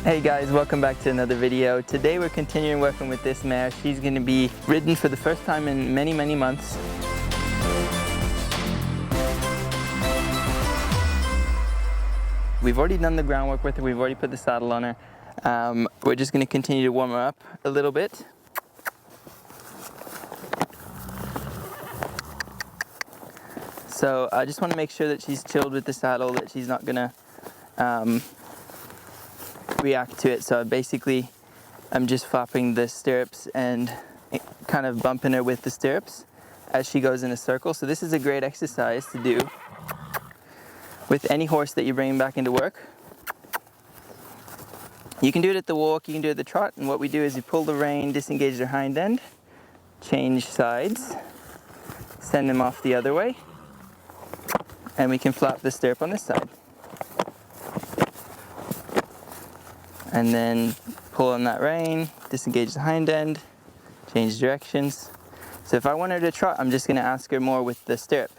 Hey guys, welcome back to another video. Today we're continuing working with this mare. She's going to be ridden for the first time in many months. We've already done the groundwork with her, we've already put the saddle on her. We're just going to continue to warm her up a little bit. So I just want to make sure that she's chilled with the saddle, that she's not going to react to it. So basically I'm just flapping the stirrups and kind of bumping her with the stirrups as she goes in a circle. So this is a great exercise to do with any horse that you're bringing back into work. You can do it at the walk, you can do it at the trot, and what we do is you pull the rein, disengage their hind end, change sides, send them off the other way, and we can flap the stirrup on this side. And then pull on that rein, disengage the hind end, change directions. So if I want her to trot, I'm just going to ask her more with the stirrup.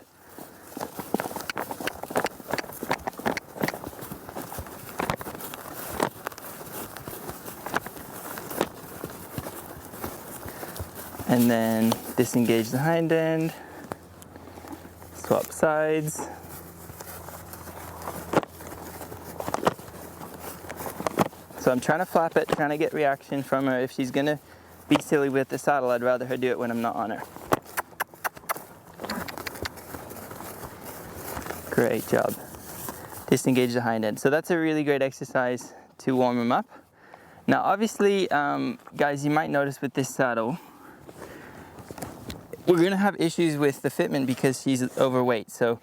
And then disengage the hind end, swap sides. So I'm trying to flap it, trying to get reaction from her. If she's gonna be silly with the saddle, I'd rather her do it when I'm not on her. Great job. Disengage the hind end. So that's a really great exercise to warm them up. Now obviously, guys, you might notice with this saddle, we're gonna have issues with the fitment because she's overweight. So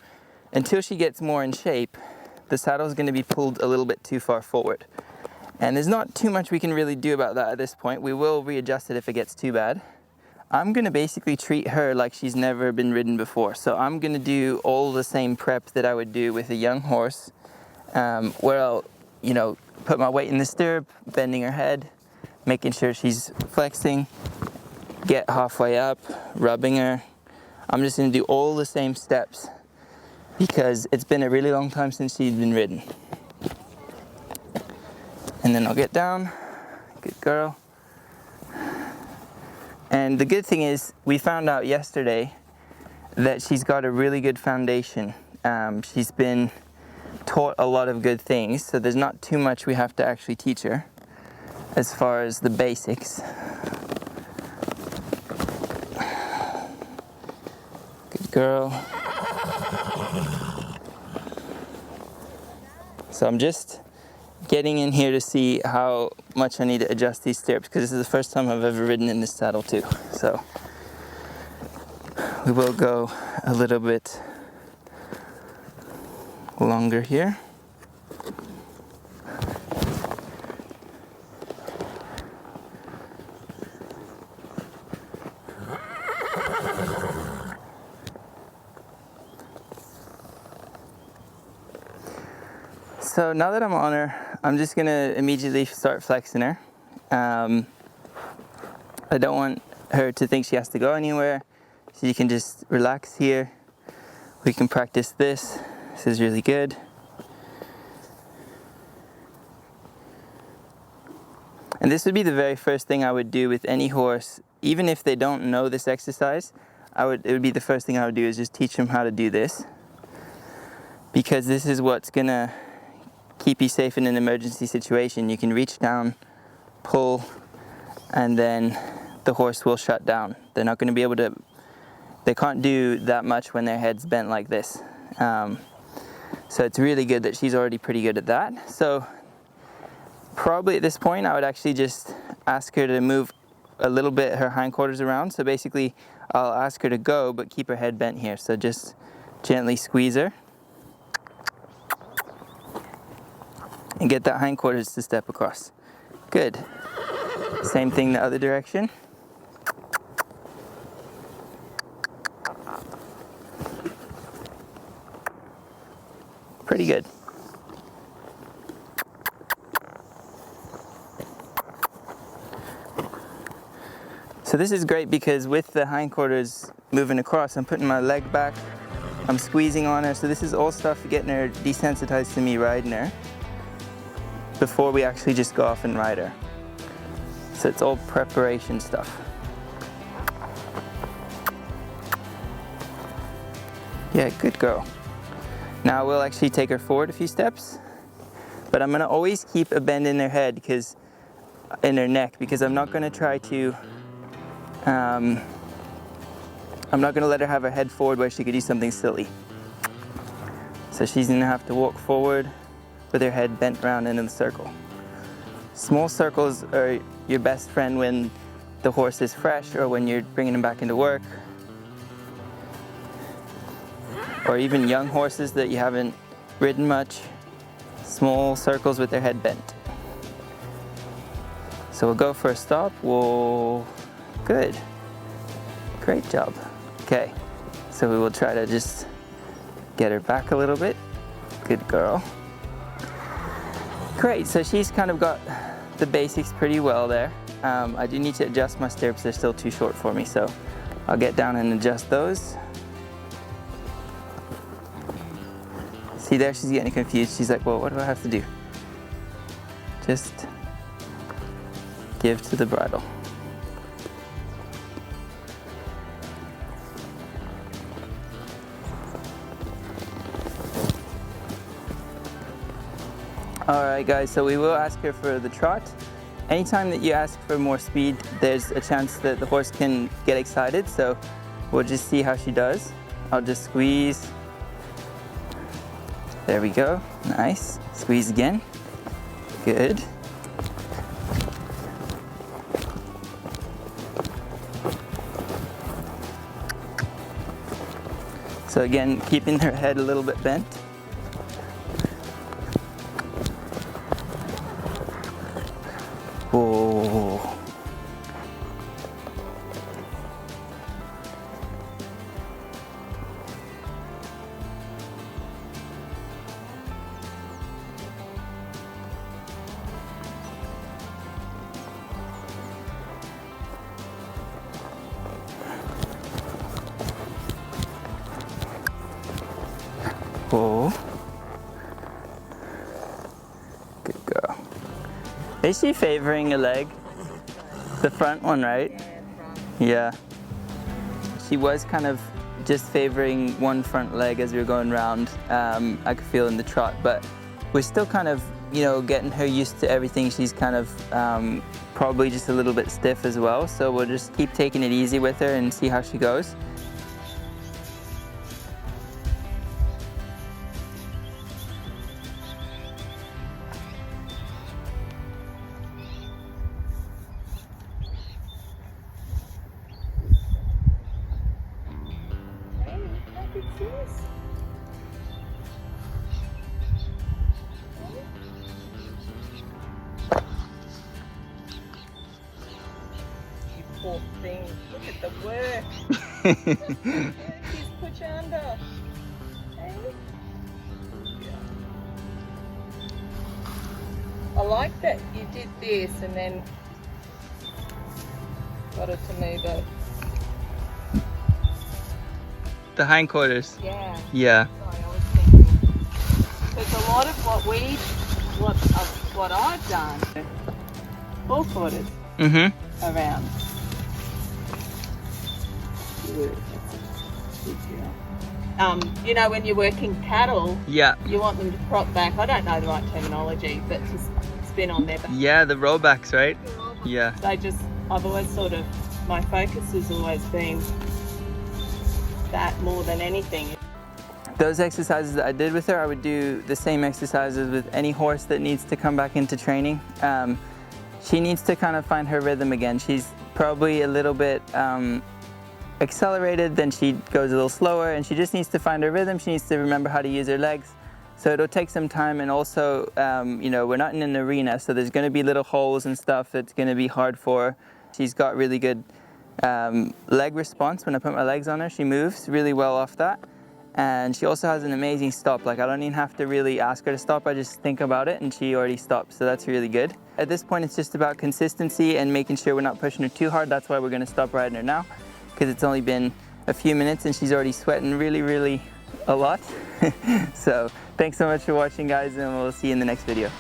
until she gets more in shape, the saddle is gonna be pulled a little bit too far forward. And there's not too much we can really do about that at this point. We will readjust it if it gets too bad. I'm gonna basically treat her like she's never been ridden before. So I'm gonna do all the same prep that I would do with a young horse, where I'll, put my weight in the stirrup, bending her head, making sure she's flexing, get halfway up, rubbing her. I'm just gonna do all the same steps because it's been a really long time since she's been ridden. And then I'll get down, good girl. And the good thing is, we found out yesterday that she's got a really good foundation. She's been taught a lot of good things, so there's not too much we have to actually teach her as far as the basics. Good girl. So I'm just getting in here to see how much I need to adjust these stirrups because this is the first time I've ever ridden in this saddle too. So we will go a little bit longer here. So now that I'm on her, I'm just gonna immediately start flexing her. I don't want her to think she has to go anywhere, so you can just relax here. We can practice this. This is really good. And this would be the very first thing I would do with any horse, even if they don't know this exercise. It would be the first thing I would do is just teach them how to do this, because this is what's gonna keep you safe in an emergency situation. You can reach down, pull, and then the horse will shut down. They're not going to be able to, they can't do that much when their head's bent like this. So it's really good that she's already pretty good at that. So probably at this point I would actually just ask her to move a little bit her hindquarters around. So basically I'll ask her to go but keep her head bent here. So just gently squeeze her and get that hindquarters to step across. Good. Same thing the other direction. Pretty good. So this is great because with the hindquarters moving across, I'm putting my leg back, I'm squeezing on her. So this is all stuff getting her desensitized to me riding her. before we actually just go off and ride her. So it's all preparation stuff. Yeah, good girl. Now we'll actually take her forward a few steps, but I'm gonna always keep a bend in her head, in her neck, because I'm not gonna try to, I'm not gonna let her have her head forward where she could do something silly. So she's gonna have to walk forward with her head bent around in a circle. Small circles are your best friend when the horse is fresh or when you're bringing him back into work. Or even young horses that you haven't ridden much. Small circles with their head bent. So we'll go for a stop. Whoa, good. Great job. Okay, so we will try to just get her back a little bit. Good girl. Great, so she's kind of got the basics pretty well there. I do need to adjust my stirrups, they're still too short for me, so I'll get down and adjust those. See there, she's getting confused. She's like, well, what do I have to do? Just give to the bridle. All right, guys, so we will ask her for the trot. Anytime that you ask for more speed, there's a chance that the horse can get excited, so we'll just see how she does. I'll just squeeze. There we go, nice. Squeeze again, good. So again, keeping her head a little bit bent. Whoa. Whoa. Good girl. Is she favoring a leg? The front one, right? Yeah. She was kind of just favoring one front leg as we were going around. I could feel in the trot, but we're still kind of, you know, getting her used to everything. She's kind of probably just a little bit stiff as well. So we'll just keep taking it easy with her and see how she goes. Poor thing. Look at the work. She's put you under. Hey? Yeah. I like that you did this and then got it to move it. The hindquarters. Yeah. Yeah. Sorry, I was thinking. There's a lot of what I've done. Forequarters. Mm-hmm. Around. You know, when you're working cattle, Yeah. you want them to prop back. I don't know the right terminology, but just spin on their back. Yeah, the rollbacks, right? Yeah. I've always sort of, my focus has always been that more than anything. Those exercises that I did with her, I would do the same exercises with any horse that needs to come back into training. She needs to kind of find her rhythm again. She's probably a little bit accelerated, then she goes a little slower, and she just needs to find her rhythm. She needs to remember how to use her legs. So it'll take some time, and also, you know, we're not in an arena, so there's gonna be little holes and stuff that's gonna be hard for her. She's got really good leg response. When I put my legs on her, she moves really well off that. And she also has an amazing stop. Like, I don't even have to really ask her to stop. I just think about it and she already stops. So that's really good. At this point, it's just about consistency and making sure we're not pushing her too hard. That's why we're gonna stop riding her now, because it's only been a few minutes and she's already sweating really a lot. So thanks so much for watching, guys, and we'll see you in the next video.